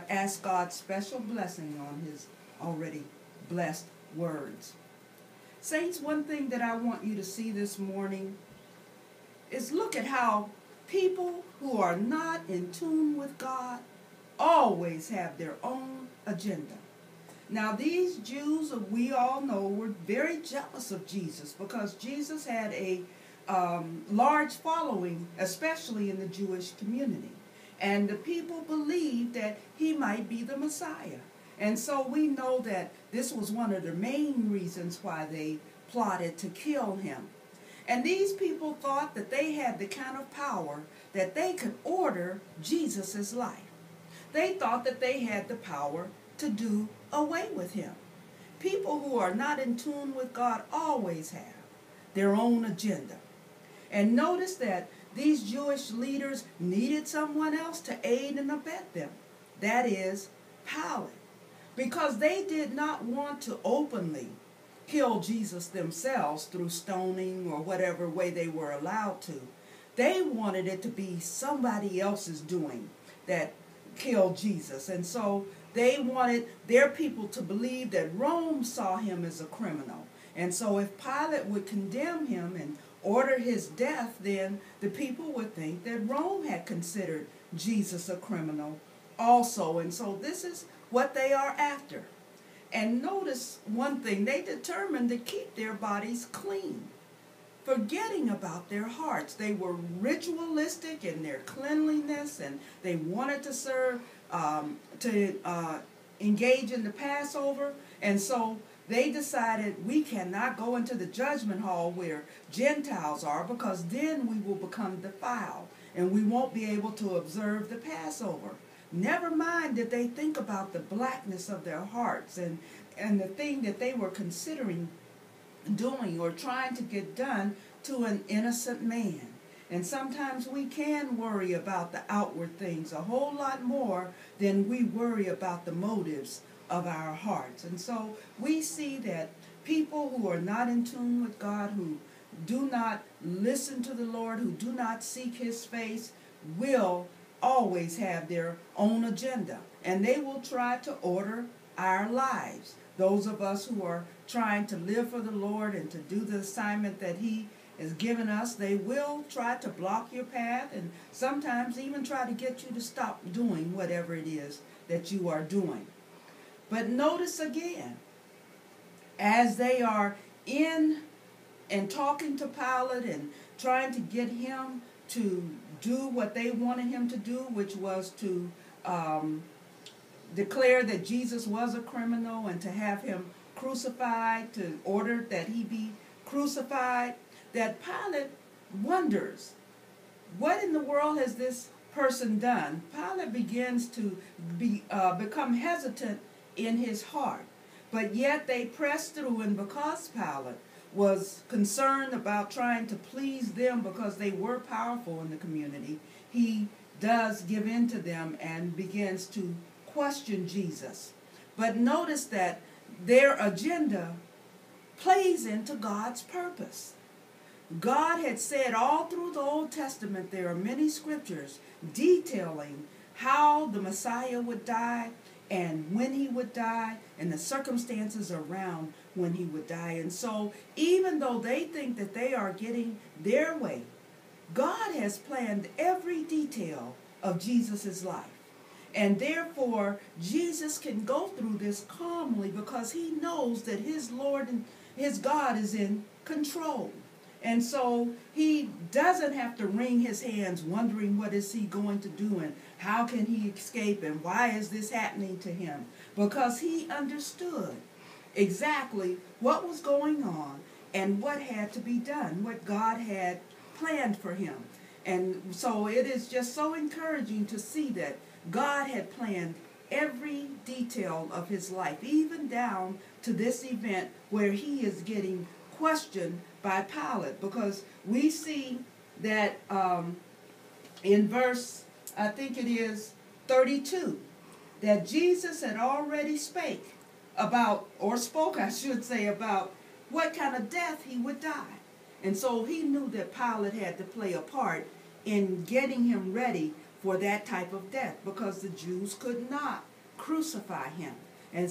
ask God's special blessing on his already blessed words. Saints, one thing that I want you to see this morning is look at how people who are not in tune with God always have their own agenda. Now, these Jews, we all know, were very jealous of Jesus because Jesus had a large following, especially in the Jewish community. And the people believed that he might be the Messiah. And so we know that this was one of the main reasons why they plotted to kill him. And these people thought that they had the kind of power that they could order Jesus' life. They thought that they had the power to do away with him. People who are not in tune with God always have their own agenda. And notice that these Jewish leaders needed someone else to aid and abet them. That is, Pilate. Because they did not want to openly kill Jesus themselves through stoning or whatever way they were allowed to. They wanted it to be somebody else's doing that killed Jesus. And so they wanted their people to believe that Rome saw him as a criminal. And so if Pilate would condemn him and order his death, then the people would think that Rome had considered Jesus a criminal also. And so this is what they are after. And notice one thing, they determined to keep their bodies clean, forgetting about their hearts. They were ritualistic in their cleanliness, and they wanted to serve, engage in the Passover. And so they decided we cannot go into the judgment hall where Gentiles are, because then we will become defiled and we won't be able to observe the Passover. Never mind did they think about the blackness of their hearts and the thing that they were considering doing or trying to get done to an innocent man. And sometimes we can worry about the outward things a whole lot more than we worry about the motives of our hearts. And so we see that people who are not in tune with God, who do not listen to the Lord, who do not seek his face, will always have their own agenda. And they will try to order our lives. Those of us who are trying to live for the Lord and to do the assignment that he has given us, they will try to block your path and sometimes even try to get you to stop doing whatever it is that you are doing. But notice again, as they are in and talking to Pilate and trying to get him to do what they wanted him to do, which was to declare that Jesus was a criminal and to have him crucified, to order that he be crucified, that Pilate wonders, what in the world has this person done? Pilate begins to become hesitant in his heart. But yet they press through, and because Pilate was concerned about trying to please them because they were powerful in the community, he does give in to them and begins to question Jesus. But notice that their agenda plays into God's purpose. God had said all through the Old Testament, there are many scriptures detailing how the Messiah would die and when he would die and the circumstances around when he would die. And so even though they think that they are getting their way, God has planned every detail of Jesus' life. And therefore, Jesus can go through this calmly because he knows that his Lord and his God is in control. And so he doesn't have to wring his hands wondering what is he going to do and how can he escape and why is this happening to him. Because he understood exactly what was going on and what had to be done, what God had planned for him. And so it is just so encouraging to see that God had planned every detail of his life, even down to this event where he is getting questioned by Pilate, because we see that in verse, I think it is 32, that Jesus had already spoke, I should say, about what kind of death he would die. And so he knew that Pilate had to play a part in getting him ready for that type of death because the Jews could not crucify him. And